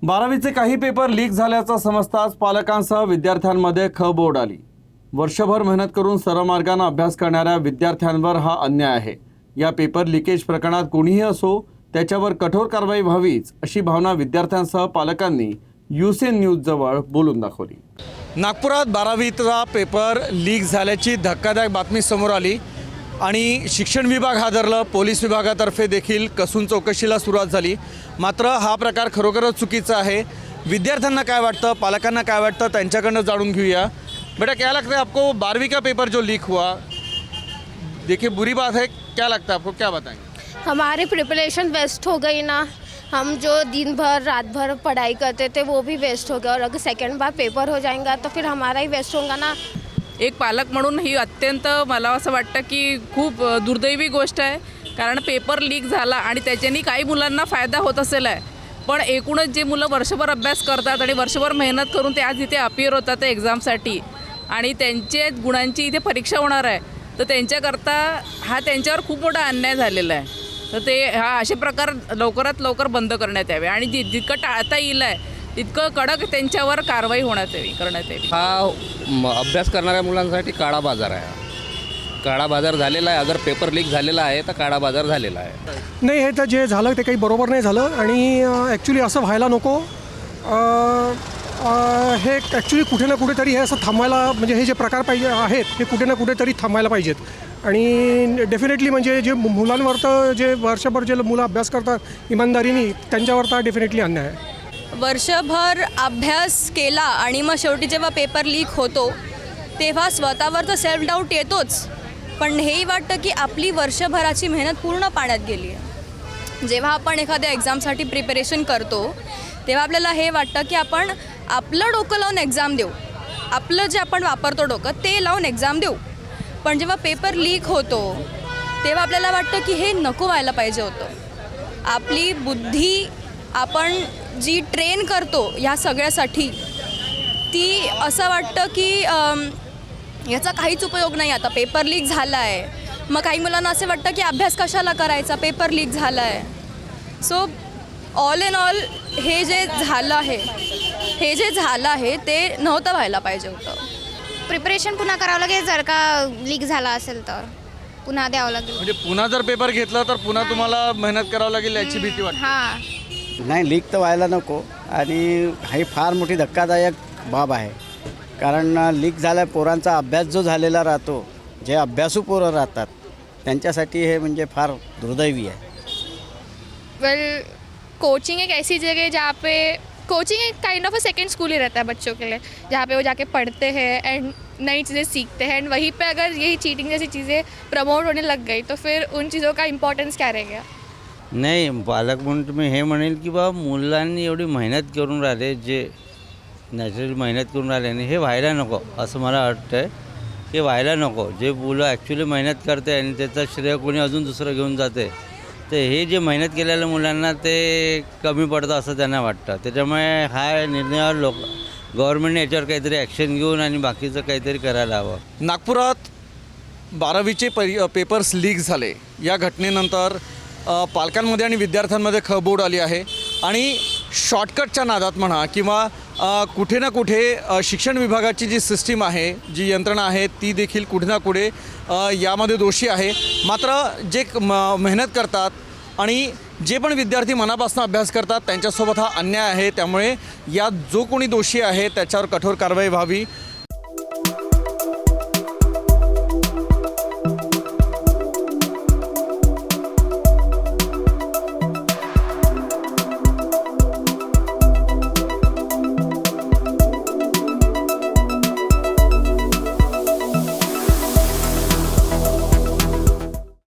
12वीचे काही paper leak झाल्याचं समजताच पालकांसह विद्यार्थ्यांमध्ये खळबळ उडाली। वर्षभर मेहनत करून सरमार्गाने अभ्यास करणाऱ्या विद्यार्थ्यांवर हा अन्याय आहे। या पेपर लीकेज प्रकरणात कोणीही असो त्याच्यावर कठोर कारवाई व्हावीच अशी भावना विद्यार्थ्यांसह पालकांनी यूसीएन न्यूज जवळ बोलून दाखवली। नागपुरात 12वीचा पेपर लीक झाल्याची धक्कादायक बातमी समोर आली आणि शिक्षण विभाग हादरलं। पोलीस विभागातर्फे देखील कसून चौकशीला सुरुवात झाली। मात्र हा प्रकार खरोखरच चुकीचा आहे। विद्यार्थ्यांना काय वाटतं, पालकांना काय वाटतं त्यांच्याकडनं जाणून घेऊया। बेटा, क्या लगता है आपको 12वीं का पेपर जो लीक हुआ, देखिए बुरी बात है, क्या लगता है आपको, क्या बताएंगे? हमारी प्रिपरेशन वेस्ट हो गई ना। हम जो दिन भर रात भर पढ़ाई करते थे वो भी वेस्ट हो गया, और अगर सेकंड बार पेपर हो जाएगा तो फिर हमारा ही वेस्ट होगा ना। एक पालक म्हणून ही अत्यंत मला असं वाटतं की खूप दुर्दैवी गोष्ट आहे, कारण पेपर लीक झाला आणि त्याच्यानी काही मुलांना फायदा होत असेल आहे, पण एकूणच जे मुलं वर्षभर अभ्यास करतात आणि वर्षभर मेहनत करून ते आज इथे अपीअर होतात एक्झामसाठी आणि त्यांचे गुणांची इथे परीक्षा होणार आहे, तर त्यांच्याकरता हा त्यांच्यावर खूप मोठा अन्याय झालेला आहे। तर ते हा असे प्रकार लवकरात लवकर बंद करण्यात यावे आणि जितकं टाळता येईल आहे तितकं कडक त्यांच्यावर कारवाई करण्यात यावी। हा अभ्यास करणाऱ्या मुलांसाठी काळा बाजार आहे। काळा बाजार झालेला आहे। अगर पेपर लीक झालेला आहे तर काळा बाजार झालेला आहे। नाही, हे तर जे झालं ते काही बरोबर नाही झालं आणि ॲक्च्युली असं व्हायला नको। हे ॲक्च्युली कुठे ना कुठेतरी हे असं थांबवायला, म्हणजे हे जे प्रकार पाहिजे आहेत हे कुठे ना कुठेतरी थांबायला पाहिजेत। आणि डेफिनेटली म्हणजे जे मुलांवर तर जे वर्षभर जे मुलं अभ्यास करतात इमानदारीने, त्यांच्यावर तर डेफिनेटली अन्याय आहे। वर्षभर अभ्यास केला आणि मग शेवटी जेव्हा पेपर लीक होतो तेव्हा स्वतःवर तर सेल्फ डाऊट येतोच, पण हेही वाटतं की आपली वर्षभराची मेहनत पूर्ण पाण्यात गेली आहे। जेव्हा आपण एखाद्या एक्झामसाठी प्रिपरेशन करतो तेव्हा आपल्याला हे वाटतं की आपण आपलं डोकं लावून एक्झाम देऊ, आपलं जे आपण वापरतो डोकं ते लावून एक्झाम देऊ, पण जेव्हा पेपर लीक होतो तेव्हा आपल्याला वाटतं की हे नको व्हायला पाहिजे होतं। आपली बुद्धी आपण जी ट्रेन करतो ह्या सगळ्यासाठी ती असं वाटतं की याचा काहीच उपयोग नाही। आता पेपर लीक झाला आहे, मग काही मुलांना असं वाटतं की अभ्यास कशाला करायचा, पेपर लीक झाला आहे। सो ऑल इन ऑल हे जे झालं आहे ते नव्हतं व्हायला पाहिजे होतं। प्रिपरेशन पुन्हा करावं लागेल, जर का लीक झाला असेल तर पुन्हा द्यावं लागेल। म्हणजे पुन्हा जर पेपर घेतला तर पुन्हा तुम्हाला मेहनत करावं लागेल याची भीती वाटते। हां, नाही, लीक तर व्हायला नको आणि ही फार मोठी धक्कादायक बाब आहे। कारण लीक झाला, पोरांचा अभ्यास जो झालेला राहतो, जे अभ्यासू पोरं राहतात त्यांच्यासाठी हे म्हणजे फार दुर्दैवी है। वेल, कोचिंग एक ऐसी जगह है जहाँ पे कोचिंग एक kind of a second school ही रहता है बच्चों के लिए, जहाँ पे वो जाके पढ़ते हैं एंड नई चीज़ें सीखते हैं। एंड वहीं पे अगर यही चीटिंग जैसी चीज़ें प्रमोट होने लग गई तो फिर उन चीज़ों का इम्पॉर्टेंस क्या रह गया। नाही, पालक म्हणून मी हे म्हणेल की बा मुलांनी एवढी मेहनत करून राहिले, जे नॅचरली मेहनत करून राहिले आणि हे व्हायला नको असं मला वाटतं आहे। हे व्हायला नको। जे मुलं ॲक्च्युली मेहनत करते आणि त्याचं श्रेय कोणी अजून दुसरं घेऊन जाते, तर हे जे मेहनत केलेल्या मुलांना ते कमी पडतं असं त्यांना वाटतं। त्याच्यामुळे हा निर्णयावर गव्हर्नमेंटने याच्यावर काहीतरी ॲक्शन घेऊन आणि बाकीचं काहीतरी करायला हवं। नागपुरात 12वीचे पेपर्स लीक झाले या घटनेनंतर पालकांमध्ये आणि विद्यार्थ्यांमध्ये खळबळ आली आहे आणि शॉर्टकटच्या नादात म्हणा किंवा कुठे ना कुठे शिक्षण विभागाची जी सिस्टीम आहे, जी यंत्रणा आहे, ती देखील कुठे ना कुठे यामध्ये दोषी आहे। मात्र जे मेहनत करतात आणि जे पण विद्यार्थी मनापासून अभ्यास करतात त्यांच्यासोबत हा अन्याय आहे। त्यामुळे यात जो कोणी दोषी आहे त्याच्यावर कठोर कारवाई व्हावी